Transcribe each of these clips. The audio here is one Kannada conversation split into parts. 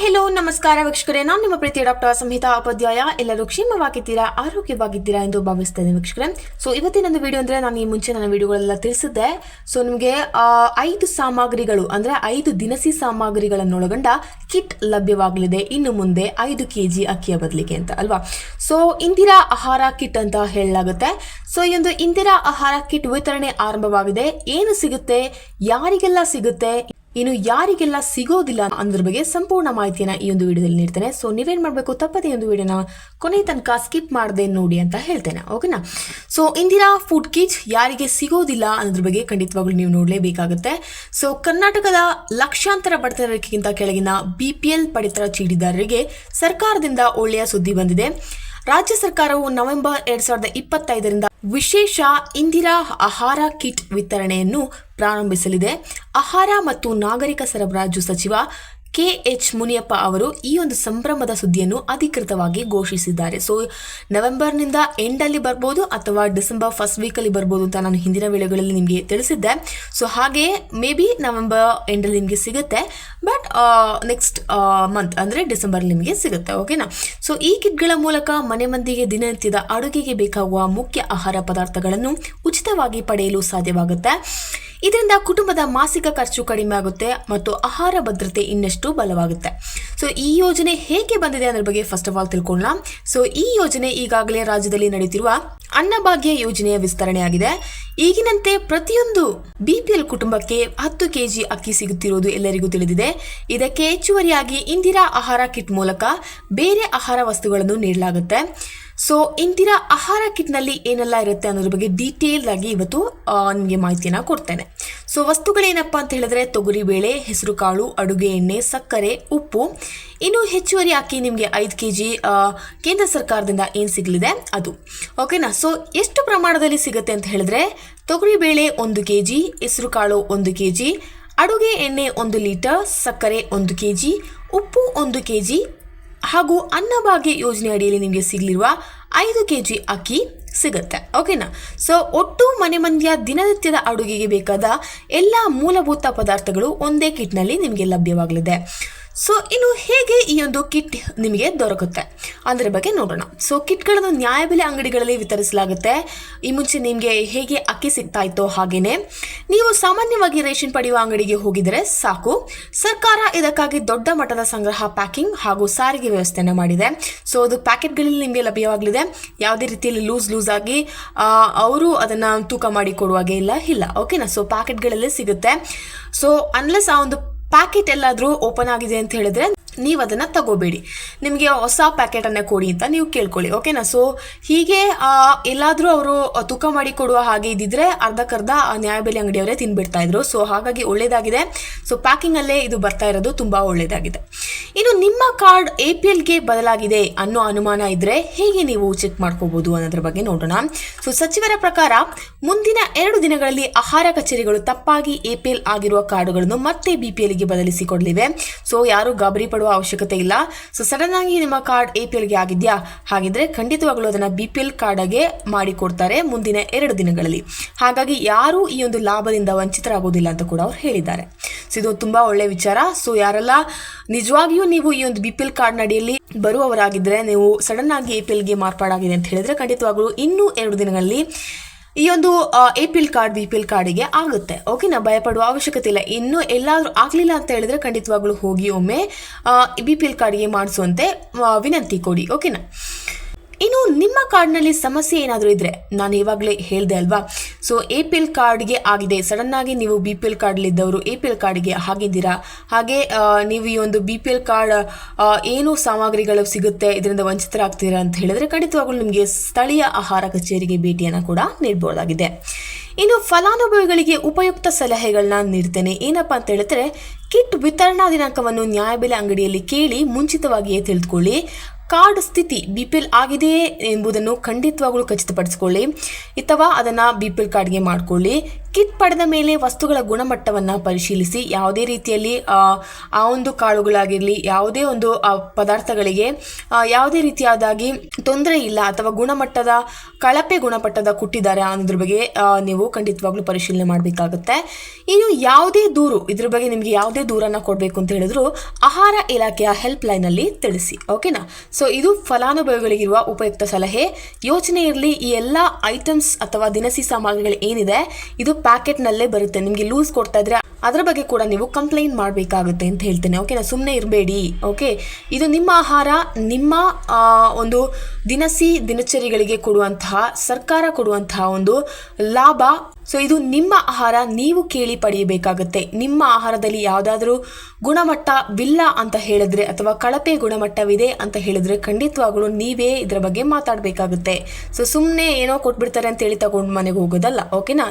ಹೆಲೋ ನಮಸ್ಕಾರ ವೀಕ್ಷಕರೇ, ನಾನು ನಿಮ್ಮ ಪ್ರೀತಿಯ ಡಾಕ್ಟರ್ ಸಂಹಿತಾ ಉಪಾಧ್ಯಾಯ. ಎಲ್ಲರೂ ಕ್ಷೇಮವಾಗಿದ್ದೀರಾ, ಆರೋಗ್ಯವಾಗಿದ್ದೀರಾ ಎಂದು ಭಾವಿಸ್ತೇನೆ ವೀಕ್ಷಕರೇ. ಸೊ ಇವತ್ತಿನೊಂದು ವಿಡಿಯೋ ಅಂದರೆ ನಾನು ಈ ಮುಂಚೆ ನನ್ನ ವಿಡಿಯೋಗಳೆಲ್ಲ ತಿಳಿಸಿದ್ದೆ. ಸೊ ನಿಮಗೆ 5 ಸಾಮಗ್ರಿಗಳು ಅಂದರೆ 5 ದಿನಸಿ ಸಾಮಗ್ರಿಗಳನ್ನೊಳಗೊಂಡ ಕಿಟ್ ಲಭ್ಯವಾಗಲಿದೆ ಇನ್ನು ಮುಂದೆ 5 kg ಅಕ್ಕಿಯ ಬದಲಿಗೆ ಅಂತ ಅಲ್ವಾ. ಸೊ ಇಂದಿರಾ ಆಹಾರ ಕಿಟ್ ಅಂತ ಹೇಳಲಾಗುತ್ತೆ. ಸೊ ಈ ಒಂದು ಇಂದಿರಾ ಆಹಾರ ಕಿಟ್ ವಿತರಣೆ ಆರಂಭವಾಗಿದೆ. ಏನು ಸಿಗುತ್ತೆ, ಯಾರಿಗೆಲ್ಲ ಸಿಗುತ್ತೆ, ಇನ್ನು ಯಾರಿಗೆಲ್ಲ ಸಿಗೋದಿಲ್ಲ ಅನ್ನೋದ್ರ ಬಗ್ಗೆ ಸಂಪೂರ್ಣ ಮಾಹಿತಿಯನ್ನು ಈ ಒಂದು ವಿಡಿಯೋದಲ್ಲಿ ನೀಡ್ತೇನೆ. ಸೊ ನೀವೇನು ಮಾಡಬೇಕು, ತಪ್ಪದೇ ಒಂದು ವಿಡಿಯೋನ ಕೊನೆ ತನಕ ಸ್ಕಿಪ್ ಮಾಡದೆ ನೋಡಿ ಅಂತ ಹೇಳ್ತೇನೆ, ಓಕೆನಾ. ಸೊ ಇಂದಿರಾ ಫುಡ್ ಕಿಟ್ ಯಾರಿಗೆ ಸಿಗೋದಿಲ್ಲ ಅನ್ನೋದ್ರ ಬಗ್ಗೆ ಖಂಡಿತವಾಗ್ಲೂ ನೀವು ನೋಡಲೇಬೇಕಾಗುತ್ತೆ. ಸೊ ಕರ್ನಾಟಕದ ಲಕ್ಷಾಂತರ ಬಡತನ ರೇಖೆಗಿಂತ ಕೆಳಗಿನ BPL ಪಡಿತರ ಚೀಟಿದಾರರಿಗೆ ಸರ್ಕಾರದಿಂದ ಒಳ್ಳೆಯ ಸುದ್ದಿ ಬಂದಿದೆ. ರಾಜ್ಯ ಸರ್ಕಾರವು ನವೆಂಬರ್ 2025ರಿಂದ ವಿಶೇಷ ಇಂದಿರಾ ಆಹಾರ ಕಿಟ್ ವಿತರಣೆಯನ್ನು ಪ್ರಾರಂಭಿಸಲಿದೆ. ಆಹಾರ ಮತ್ತು ನಾಗರಿಕ ಸರಬರಾಜು ಸಚಿವ KH ಮುನಿಯಪ್ಪ ಅವರು ಈ ಒಂದು ಸಂಭ್ರಮದ ಸುದ್ದಿಯನ್ನು ಅಧಿಕೃತವಾಗಿ ಘೋಷಿಸಿದ್ದಾರೆ. ಸೊ ನವೆಂಬರ್ನಿಂದ ಎಂಡಲ್ಲಿ ಬರ್ಬೋದು ಅಥವಾ ಡಿಸೆಂಬರ್ ಫಸ್ಟ್ ವೀಕಲ್ಲಿ ಬರ್ಬೋದು ಅಂತ ನಾನು ಹಿಂದಿನ ವೇಳೆಗಳಲ್ಲಿ ನಿಮಗೆ ತಿಳಿಸಿದ್ದೆ. ಸೊ ಹಾಗೆಯೇ ಮೇ ಬಿ ನವೆಂಬರ್ ಎಂಡಲ್ಲಿ ನಿಮಗೆ ಸಿಗುತ್ತೆ, ಬಟ್ ನೆಕ್ಸ್ಟ್ ಮಂತ್ ಅಂದರೆ ಡಿಸೆಂಬರ್ಲಿ ನಿಮಗೆ ಸಿಗುತ್ತೆ, ಓಕೆನಾ. ಸೊ ಈ ಕಿಟ್ಗಳ ಮೂಲಕ ಮನೆ ಮಂದಿಗೆ ದಿನನಿತ್ಯದ ಅಡುಗೆಗೆ ಬೇಕಾಗುವ ಮುಖ್ಯ ಆಹಾರ ಪದಾರ್ಥಗಳನ್ನು ಉಚಿತವಾಗಿ ಪಡೆಯಲು ಸಾಧ್ಯವಾಗುತ್ತೆ. ಇದರಿಂದ ಕುಟುಂಬದ ಮಾಸಿಕ ಖರ್ಚು ಕಡಿಮೆ ಆಗುತ್ತೆ ಮತ್ತು ಆಹಾರ ಭದ್ರತೆ ಇನ್ನಷ್ಟು ಬಲವಾಗುತ್ತೆ. ಸೊ ಈ ಯೋಜನೆ ಹೇಗೆ ಬಂದಿದೆ ಅನ್ನೋದ್ರ ಬಗ್ಗೆ ಫಸ್ಟ್ ಆಫ್ ಆಲ್ ತಿಳ್ಕೊಳ್ಳೋಣ. ಸೊ ಈ ಯೋಜನೆ ಈಗಾಗಲೇ ರಾಜ್ಯದಲ್ಲಿ ನಡೆಯುತ್ತಿರುವ ಅನ್ನಭಾಗ್ಯ ಯೋಜನೆಯ ವಿಸ್ತರಣೆಯಾಗಿದೆ. ಈಗಿನಂತೆ ಪ್ರತಿಯೊಂದು BPL ಕುಟುಂಬಕ್ಕೆ 10 kg ಅಕ್ಕಿ ಸಿಗುತ್ತಿರುವುದು ಎಲ್ಲರಿಗೂ ತಿಳಿದಿದೆ. ಇದಕ್ಕೆ ಹೆಚ್ಚುವರಿಯಾಗಿ ಇಂದಿರಾ ಆಹಾರ ಕಿಟ್ ಮೂಲಕ ಬೇರೆ ಆಹಾರ ವಸ್ತುಗಳನ್ನು ನೀಡಲಾಗುತ್ತೆ. ಸೊ ಇಂದಿರಾ ಆಹಾರ ಕಿಟ್ನಲ್ಲಿ ಏನೆಲ್ಲ ಇರುತ್ತೆ ಅನ್ನೋದ್ರ ಬಗ್ಗೆ ಡೀಟೇಲ್ ಆಗಿ ಇವತ್ತು ನಿಮಗೆ ಮಾಹಿತಿಯನ್ನು ಕೊಡ್ತೇನೆ. ಸೊ ವಸ್ತುಗಳೇನಪ್ಪ ಅಂತ ಹೇಳಿದ್ರೆ ತೊಗರಿಬೇಳೆ, ಹೆಸರು ಕಾಳು, ಅಡುಗೆ ಎಣ್ಣೆ, ಸಕ್ಕರೆ, ಉಪ್ಪು, ಇನ್ನು ಹೆಚ್ಚುವರಿ ಅಕ್ಕಿ ನಿಮಗೆ 5 kg ಕೇಂದ್ರ ಸರ್ಕಾರದಿಂದ ಏನು ಸಿಗಲಿದೆ ಅದು, ಓಕೆನಾ. ಸೊ ಎಷ್ಟು ಪ್ರಮಾಣದಲ್ಲಿ ಸಿಗುತ್ತೆ ಅಂತ ಹೇಳಿದ್ರೆ ತೊಗರಿಬೇಳೆ 1 kg, ಹೆಸರು ಕಾಳು 1 kg, ಅಡುಗೆ ಎಣ್ಣೆ 1 ಲೀಟರ್, ಸಕ್ಕರೆ 1 kg, ಉಪ್ಪು 1 kg ಹಾಗೂ ಅನ್ನಭಾಗ್ಯ ಯೋಜನೆ ಅಡಿಯಲ್ಲಿ ನಿಮಗೆ ಸಿಗಲಿರುವ 5 kg ಅಕ್ಕಿ ಸಿಗುತ್ತೆ, ಓಕೆನಾ. ಸೊ ಒಟ್ಟು ಮನೆ ಮಂದಿಯ ದಿನನಿತ್ಯದ ಅಡುಗೆಗೆ ಬೇಕಾದ ಎಲ್ಲ ಮೂಲಭೂತ ಪದಾರ್ಥಗಳು ಒಂದೇ ಕಿಟ್ನಲ್ಲಿ ನಿಮಗೆ ಲಭ್ಯವಾಗಲಿದೆ. ಸೊ ಇನ್ನು ಹೇಗೆ ಈ ಒಂದು ಕಿಟ್ ನಿಮಗೆ ದೊರಕುತ್ತೆ ಅದರ ಬಗ್ಗೆ ನೋಡೋಣ. ಸೊ ಕಿಟ್ಗಳನ್ನು ನ್ಯಾಯಬೆಲೆ ಅಂಗಡಿಗಳಲ್ಲಿ ವಿತರಿಸಲಾಗುತ್ತೆ. ಈ ಮುಂಚೆ ನಿಮಗೆ ಹೇಗೆ ಅಕ್ಕಿ ಸಿಗ್ತಾ ಇತ್ತೋ ಹಾಗೇನೆ ನೀವು ಸಾಮಾನ್ಯವಾಗಿ ರೇಷನ್ ಪಡೆಯುವ ಅಂಗಡಿಗೆ ಹೋಗಿದರೆ ಸಾಕು. ಸರ್ಕಾರ ಇದಕ್ಕಾಗಿ ದೊಡ್ಡ ಮಟ್ಟದ ಸಂಗ್ರಹ, ಪ್ಯಾಕಿಂಗ್ ಹಾಗೂ ಸಾರಿಗೆ ವ್ಯವಸ್ಥೆಯನ್ನು ಮಾಡಿದೆ. ಸೊ ಅದು ಪ್ಯಾಕೆಟ್ಗಳಲ್ಲಿ ನಿಮಗೆ ಲಭ್ಯವಾಗಲಿದೆ. ಯಾವುದೇ ರೀತಿಯಲ್ಲಿ ಲೂಸ್ ಆಗಿ ಅವರು ಅದನ್ನು ತೂಕ ಮಾಡಿ ಕೊಡುವಾಗೆ ಇಲ್ಲ, ಓಕೆನಾ. ಸೊ ಪ್ಯಾಕೆಟ್ಗಳಲ್ಲೇ ಸಿಗುತ್ತೆ. ಸೊ ಅನ್ಲೆಸ್ ಆ ಒಂದು ಪ್ಯಾಕೆಟ್ ಎಲ್ಲಾದರೂ ಓಪನ್ ಆಗಿದೆ ಅಂತ ಹೇಳಿದ್ರೆ ನೀವು ಅದನ್ನು ತಗೋಬೇಡಿ, ನಿಮಗೆ ಹೊಸ ಪ್ಯಾಕೆಟನ್ನು ಕೊಡಿ ಅಂತ ನೀವು ಕೇಳ್ಕೊಳ್ಳಿ, ಓಕೆನಾ. ಸೊ ಹೀಗೆ ಎಲ್ಲಾದರೂ ಅವರು ತೂಕ ಮಾಡಿ ಕೊಡುವ ಹಾಗೆ ಇದ್ದಿದ್ರೆ ಅರ್ಧಕ್ಕರ್ಧ ನ್ಯಾಯಬೆಲೆ ಅಂಗಡಿಯವರೇ ತಿನ್ಬಿಡ್ತಾ ಇದ್ರು. ಸೊ ಹಾಗಾಗಿ ಒಳ್ಳೇದಾಗಿದೆ. ಸೊ ಪ್ಯಾಕಿಂಗಲ್ಲೇ ಇದು ಬರ್ತಾ ಇರೋದು ತುಂಬ ಒಳ್ಳೇದಾಗಿದೆ. ಇನ್ನು ನಿಮ್ಮ ಕಾರ್ಡ್ APLಗೆ ಬದಲಾಗಿದೆ ಅನ್ನೋ ಅನುಮಾನ ಇದ್ದರೆ ಹೇಗೆ ನೀವು ಚೆಕ್ ಮಾಡ್ಕೋಬೋದು ಅನ್ನೋದ್ರ ಬಗ್ಗೆ ನೋಡೋಣ. ಸೊ ಸಚಿವರ ಪ್ರಕಾರ ಮುಂದಿನ 2 ದಿನಗಳಲ್ಲಿ ಆಹಾರ ಕಚೇರಿಗಳು ತಪ್ಪಾಗಿ APL ಆಗಿರುವ ಕಾರ್ಡುಗಳನ್ನು ಮತ್ತೆ BPLಗೆ ಬದಲಿಸಿಕೊಡಲಿವೆ. ಸೊ ಯಾರು ಗಾಬರಿ ಪಡುವ ಅವಶ್ಯಕತೆ ಇಲ್ಲ. ಸೊ ಸಡನ್ ಆಗಿ ನಿಮ್ಮ ಕಾರ್ಡ್ APLಗೆ ಆಗಿದೆಯಾ, ಹಾಗಿದ್ರೆ ಖಂಡಿತವಾಗ್ಲೂ ಅದನ್ನು BPL ಕಾರ್ಡ್ಗೆ ಮಾಡಿಕೊಡ್ತಾರೆ ಮುಂದಿನ 2 ದಿನಗಳಲ್ಲಿ. ಹಾಗಾಗಿ ಯಾರು ಈ ಒಂದು ಲಾಭದಿಂದ ವಂಚಿತರಾಗೋದಿಲ್ಲ ಅಂತ ಕೂಡ ಅವ್ರು ಹೇಳಿದ್ದಾರೆ. ಸೊ ಇದು ತುಂಬಾ ಒಳ್ಳೆ ವಿಚಾರ. ಸೊ ಯಾರೆಲ್ಲ ನಿಜವಾಗಿಯೂ ನೀವು ಈ ಒಂದು BPL ಕಾರ್ಡ್ ಅಡಿಯಲ್ಲಿ ಬರುವವರಾಗಿದ್ದರೆ, ನೀವು ಸಡನ್ ಆಗಿ APLಗೆ ಮಾರ್ಪಾಡಾಗಿದೆ ಅಂತ ಹೇಳಿದ್ರೆ ಖಂಡಿತವಾಗ್ಲೂ ಇನ್ನೂ 2 ದಿನಗಳಲ್ಲಿ ಈ ಒಂದು APL ಕಾರ್ಡ್ BPL ಕಾರ್ಡಿಗೆ ಆಗುತ್ತೆ, ಓಕೆನಾ. ಭಯಪಡುವ ಅವಶ್ಯಕತೆ ಇಲ್ಲ. ಇನ್ನೂ ಎಲ್ಲಾದರೂ ಆಗಲಿಲ್ಲ ಅಂತ ಹೇಳಿದ್ರೆ ಖಂಡಿತವಾಗ್ಲೂ ಹೋಗಿ ಒಮ್ಮೆ BPL ಕಾರ್ಡಿಗೆ ಮಾಡಿಸುವಂತೆ ವಿನಂತಿ ಕೊಡಿ, ಓಕೆನಾ. ಇನ್ನು ನಿಮ್ಮ ಕಾರ್ಡ್ನಲ್ಲಿ ಸಮಸ್ಯೆ ಏನಾದರೂ ಇದ್ದರೆ, ನಾನು ಇವಾಗಲೇ ಹೇಳಿದೆ ಅಲ್ವಾ. ಸೊ APL ಕಾರ್ಡ್ಗೆ ಆಗಿದೆ, ಸಡನ್ ಆಗಿ ನೀವು BPL ಕಾರ್ಡ್ಲಿದ್ದವರು APL ಕಾರ್ಡ್ಗೆ ಆಗಿದ್ದೀರಾ, ಹಾಗೆ ನೀವು ಈ ಒಂದು BPL ಕಾರ್ಡ್ ಏನು ಸಾಮಗ್ರಿಗಳು ಸಿಗುತ್ತೆ ಇದರಿಂದ ವಂಚಿತರಾಗ್ತೀರಾ ಅಂತ ಹೇಳಿದ್ರೆ ಖಂಡಿತವಾಗ್ಲೂ ನಿಮಗೆ ಸ್ಥಳೀಯ ಆಹಾರ ಕಚೇರಿಗೆ ಭೇಟಿಯನ್ನು ಕೂಡ ನೀಡಬಹುದಾಗಿದೆ. ಇನ್ನು ಫಲಾನುಭವಿಗಳಿಗೆ ಉಪಯುಕ್ತ ಸಲಹೆಗಳನ್ನ ನೀಡ್ತೇನೆ. ಏನಪ್ಪಾ ಅಂತ ಹೇಳಿದ್ರೆ ಕಿಟ್ ವಿತರಣಾ ದಿನಾಂಕವನ್ನು ನ್ಯಾಯಬೆಲೆ ಅಂಗಡಿಯಲ್ಲಿ ಕೇಳಿ ಮುಂಚಿತವಾಗಿಯೇ ತಿಳಿದುಕೊಳ್ಳಿ. ಕಾರ್ಡ್ ಸ್ಥಿತಿ BPL ಆಗಿದೆಯೇ ಎಂಬುದನ್ನು ಖಂಡಿತವಾಗ್ಲೂ ಖಚಿತಪಡಿಸಿಕೊಳ್ಳಿ, ಅಥವಾ ಅದನ್ನು BPL ಕಾರ್ಡ್ಗೆ ಮಾಡಿಕೊಳ್ಳಿ. ಕಿಟ್ ಪಡೆದ ಮೇಲೆ ವಸ್ತುಗಳ ಗುಣಮಟ್ಟವನ್ನು ಪರಿಶೀಲಿಸಿ. ಯಾವುದೇ ರೀತಿಯಲ್ಲಿ ಆ ಒಂದು ಕಾಳುಗಳಾಗಿರಲಿ, ಯಾವುದೇ ಒಂದು ಪದಾರ್ಥಗಳಿಗೆ ಯಾವುದೇ ರೀತಿಯಾದಾಗಿ ತೊಂದರೆ ಇಲ್ಲ ಅಥವಾ ಕಳಪೆ ಗುಣಮಟ್ಟದ ಕೊಟ್ಟಿದ್ದಾರೆ ಅನ್ನೋದ್ರ ಬಗ್ಗೆ ನೀವು ಖಂಡಿತವಾಗ್ಲೂ ಪರಿಶೀಲನೆ ಮಾಡಬೇಕಾಗುತ್ತೆ. ಇನ್ನು ಯಾವುದೇ ದೂರು, ಇದ್ರ ಬಗ್ಗೆ ನಿಮಗೆ ಯಾವುದೇ ದೂರನ್ನು ಕೊಡಬೇಕು ಅಂತ ಹೇಳಿದ್ರು ಆಹಾರ ಇಲಾಖೆಯ ಹೆಲ್ಪ್ ಲೈನಲ್ಲಿ ತಿಳಿಸಿ. ಓಕೆನಾ? ಸೊ ಇದು ಫಲಾನುಭವಿಗಳಿಗಿರುವ ಉಪಯುಕ್ತ ಸಲಹೆ. ಯೋಚನೆ ಇರಲಿ, ಈ ಎಲ್ಲ ಐಟಮ್ಸ್ ಅಥವಾ ದಿನಸಿ ಸಾಮಗ್ರಿಗಳು ಏನಿದೆ ಇದು ಪ್ಯಾಕೆಟ್ನಲ್ಲೇ ಬರುತ್ತೆ. ನಿಮಗೆ ಲೂಸ್ ಕೊಡ್ತಾ ಇದ್ರೆ ಅದರ ಬಗ್ಗೆ ಕೂಡ ನೀವು ಕಂಪ್ಲೇಂಟ್ ಮಾಡಬೇಕಾಗುತ್ತೆ ಅಂತ ಹೇಳ್ತೇನೆ. ಓಕೆನಾ? ಸುಮ್ಮನೆ ಇರಬೇಡಿ. ಓಕೆ, ಇದು ನಿಮ್ಮ ಆಹಾರ, ನಿಮ್ಮ ಒಂದು ದಿನಚರಿಗಳಿಗೆ ಕೊಡುವಂತಹ ಸರ್ಕಾರ ಕೊಡುವಂತಹ ಒಂದು ಲಾಭ. ಸೊ ಇದು ನಿಮ್ಮ ಆಹಾರ, ನೀವು ಕೇಳಿ ಪಡೆಯಬೇಕಾಗುತ್ತೆ. ನಿಮ್ಮ ಆಹಾರದಲ್ಲಿ ಯಾವುದಾದ್ರೂ ಗುಣಮಟ್ಟವಿಲ್ಲ ಅಂತ ಹೇಳಿದ್ರೆ ಅಥವಾ ಕಳಪೆ ಗುಣಮಟ್ಟವಿದೆ ಅಂತ ಹೇಳಿದ್ರೆ ಖಂಡಿತವಾಗ್ಲೂ ನೀವೇ ಇದರ ಬಗ್ಗೆ ಮಾತಾಡಬೇಕಾಗುತ್ತೆ. ಸೊ ಸುಮ್ಮನೆ ಏನೋ ಕೊಟ್ಬಿಡ್ತಾರೆ ಅಂತೇಳಿ ತಗೊಂಡು ಮನೆಗೆ ಹೋಗೋದಲ್ಲ. ಓಕೆನಾ?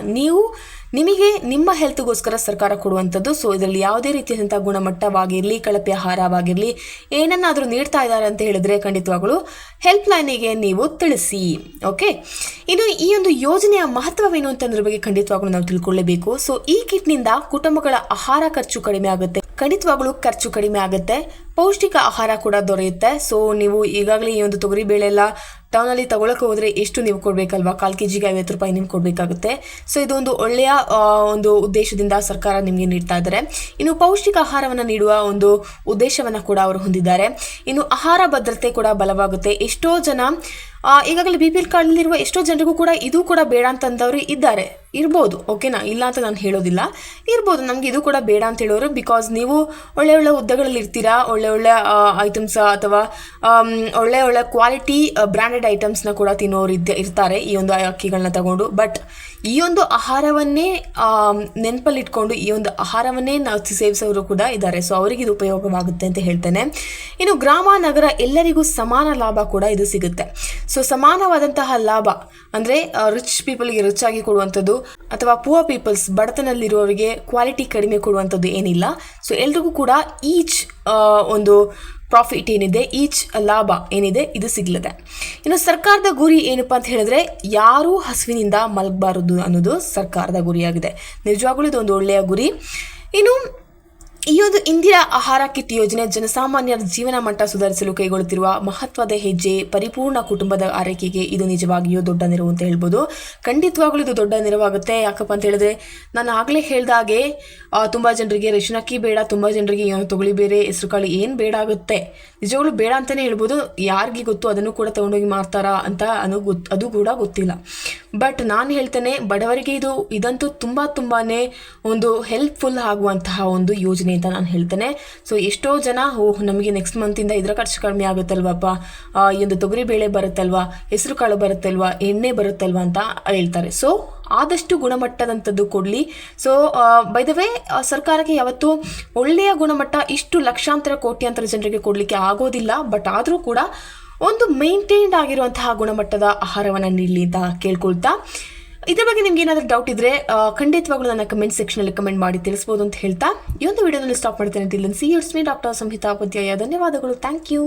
ನಿಮಗೆ ನಿಮ್ಮ ಹೆಲ್ತ್ಗೋಸ್ಕರ ಸರ್ಕಾರ ಕೊಡುವಂಥದ್ದು. ಸೊ ಇದರಲ್ಲಿ ಯಾವುದೇ ರೀತಿಯಾದಂಥ ಗುಣಮಟ್ಟವಾಗಿರಲಿ, ಕಳಪೆ ಆಹಾರವಾಗಿರಲಿ, ಏನನ್ನಾದರೂ ನೀಡ್ತಾ ಇದ್ದಾರೆ ಅಂತ ಹೇಳಿದ್ರೆ ಖಂಡಿತವಾಗ್ಲೂ ಹೆಲ್ಪ್ ಲೈನಿಗೆ ನೀವು ತಿಳಿಸಿ. ಓಕೆ, ಇನ್ನು ಈ ಒಂದು ಯೋಜನೆಯ ಮಹತ್ವವೇನು ಅಂತಂದ್ರ ಬಗ್ಗೆ ಖಂಡಿತವಾಗ್ಲೂ ನಾವು ತಿಳ್ಕೊಳ್ಳೇಬೇಕು. ಸೊ ಈ ಕಿಟ್ನಿಂದ ಕುಟುಂಬಗಳ ಆಹಾರ ಖರ್ಚು ಕಡಿಮೆ ಆಗುತ್ತೆ. ಖಂಡಿತವಾಗ್ಲೂ ಖರ್ಚು ಕಡಿಮೆ ಆಗುತ್ತೆ, ಪೌಷ್ಟಿಕ ಆಹಾರ ಕೂಡ ದೊರೆಯುತ್ತೆ. ಸೊ ನೀವು ಈಗಾಗಲೇ ಈ ಒಂದು ತೊಗರಿಬೇಳೆ ಎಲ್ಲ ಟೌನಲ್ಲಿ ತಗೊಳಕ್ಕೆ ಹೋದರೆ ಎಷ್ಟು ನೀವು ಕೊಡಬೇಕಲ್ವಾ? 1/4 kg 50 ರೂಪಾಯಿ ನಿಮ್ಗೆ ಕೊಡಬೇಕಾಗುತ್ತೆ. ಸೊ ಇದೊಂದು ಒಳ್ಳೆಯ ಒಂದು ಉದ್ದೇಶದಿಂದ ಸರ್ಕಾರ ನಿಮಗೆ ನೀಡ್ತಾ ಇದ್ದಾರೆ. ಇನ್ನು ಪೌಷ್ಟಿಕ ಆಹಾರವನ್ನು ನೀಡುವ ಒಂದು ಉದ್ದೇಶವನ್ನು ಕೂಡ ಅವರು ಹೊಂದಿದ್ದಾರೆ. ಇನ್ನು ಆಹಾರ ಭದ್ರತೆ ಕೂಡ ಬಲವಾಗುತ್ತೆ. ಎಷ್ಟೋ ಜನ ಈಗಾಗಲೇ BPL ಕಾರ್ಡ್ನಲ್ಲಿರುವ ಎಷ್ಟೋ ಜನರಿಗೂ ಕೂಡ ಇದು ಕೂಡ ಬೇಡ ಅಂತಂದವರು ಇರ್ಬೋದು. ಓಕೆನಾ? ಇಲ್ಲ ಅಂತ ನಾನು ಹೇಳೋದಿಲ್ಲ, ಇರ್ಬೋದು. ನಮ್ಗೆ ಇದು ಕೂಡ ಬೇಡ ಅಂತ ಹೇಳೋರು, ಬಿಕಾಸ್ ನೀವು ಒಳ್ಳೆ ಉದ್ದಗಳಲ್ಲಿ ಇರ್ತೀರಾ, ಒಳ್ಳೆ ಐಟಮ್ಸ್ ಅಥವಾ ಒಳ್ಳೆ ಕ್ವಾಲಿಟಿ ಬ್ರ್ಯಾಂಡೆಡ್ ಐಟಮ್ಸ್ನ ಕೂಡ ತಿನ್ನೋರು ಇರ್ತಾರೆ ಈ ಒಂದು ಅಕ್ಕಿಗಳನ್ನ ತಗೊಂಡು. ಬಟ್ ಈ ಒಂದು ಆಹಾರವನ್ನೇ ನೆನಪಲ್ಲಿಟ್ಕೊಂಡು ಈ ಒಂದು ಆಹಾರವನ್ನೇ ನಾವು ಸೇವಿಸೋರು ಕೂಡ ಇದ್ದಾರೆ. ಸೊ ಅವರಿಗೆ ಇದು ಉಪಯೋಗವಾಗುತ್ತೆ ಅಂತ ಹೇಳ್ತೇನೆ. ಇನ್ನು ಗ್ರಾಮ ನಗರ ಎಲ್ಲರಿಗೂ ಸಮಾನ ಲಾಭ ಕೂಡ ಇದು ಸಿಗುತ್ತೆ. ಸೊ ಸಮಾನವಾದಂತಹ ಲಾಭ ಅಂದರೆ ರಿಚ್ ಪೀಪಲ್ಗೆ ರಿಚ್ ಆಗಿ ಕೊಡುವಂಥದ್ದು ಅಥವಾ ಪುವರ್ ಪೀಪಲ್ಸ್ ಬಡತನಲ್ಲಿರುವವರಿಗೆ ಕ್ವಾಲಿಟಿ ಕಡಿಮೆ ಕೊಡುವಂಥದ್ದು ಏನಿಲ್ಲ. ಸೊ ಎಲ್ರಿಗೂ ಕೂಡ ಈಚ್ ಒಂದು ಪ್ರಾಫಿಟ್ ಏನಿದೆ, ಈಚ್ ಲಾಭ ಏನಿದೆ ಇದು ಸಿಗ್ಲಿದೆ. ಇನ್ನು ಸರ್ಕಾರದ ಗುರಿ ಏನಪ್ಪಾ ಅಂತ ಹೇಳಿದ್ರೆ ಯಾರೂ ಹಸುವಿನಿಂದ ಮಲಗಬಾರದು ಅನ್ನೋದು ಸರ್ಕಾರದ ಗುರಿಯಾಗಿದೆ. ನಿಜವಾಗ್ಲೂ ಇದೊಂದು ಒಳ್ಳೆಯ ಗುರಿ. ಇನ್ನು ಈ ಒಂದು ಇಂದಿರಾ ಆಹಾರ ಕಿಟ್ ಯೋಜನೆ ಜನಸಾಮಾನ್ಯರ ಜೀವನ ಮಟ್ಟ ಸುಧಾರಿಸಲು ಕೈಗೊಳ್ಳುತ್ತಿರುವ ಮಹತ್ವದ ಹೆಜ್ಜೆ. ಪರಿಪೂರ್ಣ ಕುಟುಂಬದ ಆರೈಕೆಗೆ ಇದು ನಿಜವಾಗಿಯೂ ದೊಡ್ಡ ನೆರವು ಅಂತ ಹೇಳ್ಬೋದು. ಖಂಡಿತವಾಗ್ಲೂ ಇದು ದೊಡ್ಡ ನೆರವಾಗುತ್ತೆ. ಯಾಕಪ್ಪ ಅಂತ ಹೇಳಿದ್ರೆ ನಾನು ಆಗಲೇ ಹೇಳಿದಾಗೆ ತುಂಬ ಜನರಿಗೆ ರೇಷನ್ ಅಕ್ಕಿ ಬೇಡ, ತುಂಬ ಜನರಿಗೆ ತೊಗಳಿ ಬೇರೆ, ಹೆಸರು ಕಾಳು ಏನು ಬೇಡ ಆಗುತ್ತೆ. ನಿಜವಾಗ್ಲೂ ಬೇಡ ಅಂತಲೇ ಹೇಳ್ಬೋದು. ಯಾರಿಗೆ ಗೊತ್ತು ಅದನ್ನು ಕೂಡ ತೊಗೊಂಡೋಗಿ ಮಾರ್ತಾರಾ ಅಂತ ಅದು ಕೂಡ ಗೊತ್ತಿಲ್ಲ. ಬಟ್ ನಾನು ಹೇಳ್ತೇನೆ, ಬಡವರಿಗೆ ಇದಂತೂ ತುಂಬಾ ಒಂದು ಹೆಲ್ಪ್ಫುಲ್ ಆಗುವಂತಹ ಒಂದು ಯೋಜನೆ ಅಂತ ನಾನು ಹೇಳ್ತೇನೆ. ಸೊ ಎಷ್ಟೋ ಜನ ನಮಗೆ ನೆಕ್ಸ್ಟ್ ಮಂತಿಂದ ಇದರ ಖರ್ಚು ಕಡಿಮೆ ಆಗುತ್ತಲ್ವಪ್ಪ, ಈ ಒಂದು ತೊಗರಿ ಬೇಳೆ ಬರುತ್ತಲ್ವಾ, ಹೆಸರು ಕಾಳು ಬರುತ್ತಲ್ವಾ, ಎಣ್ಣೆ ಬರುತ್ತಲ್ವಾ ಅಂತ ಹೇಳ್ತಾರೆ. ಸೊ ಆದಷ್ಟು ಗುಣಮಟ್ಟದಂಥದ್ದು ಕೊಡಲಿ. ಸೊ ಬೈ ದ ವೇ ಸರ್ಕಾರಕ್ಕೆ ಯಾವತ್ತೂ ಒಳ್ಳೆಯ ಗುಣಮಟ್ಟ ಇಷ್ಟು ಲಕ್ಷಾಂತರ ಕೋಟ್ಯಾಂತರ ಜನರಿಗೆ ಕೊಡಲಿಕ್ಕೆ ಆಗೋದಿಲ್ಲ. ಬಟ್ ಆದರೂ ಕೂಡ ಒಂದು ಮೇಂಟೈನ್ಡ್ ಆಗಿರುವಂತಹ ಗುಣಮಟ್ಟದ ಆಹಾರವನ್ನು ನೀಡಲಿ ಅಂತ ಕೇಳ್ಕೊಳ್ತಾ, ಇದ್ರ ಬಗ್ಗೆ ನಿಮ್ಗೆ ಏನಾದರೂ ಡೌಟ್ ಇದ್ರೆ ಖಂಡಿತವಾಗ್ಲೂ ನನ್ನ ಕಮೆಂಟ್ ಸೆಕ್ಷನಲ್ಲಿ ಕಮೆಂಟ್ ಮಾಡಿ ತಿಳಿಸ್ಬೋದು ಅಂತ ಹೇಳ್ತಾ ಈ ಒಂದು ವಿಡಿಯೋನಲ್ಲಿ ಸ್ಟಾಪ್ ಮಾಡ್ತೇನೆ. See it's me doctor Samhita Upadhyaya. ಧನ್ಯವಾದಗಳು. Thank you.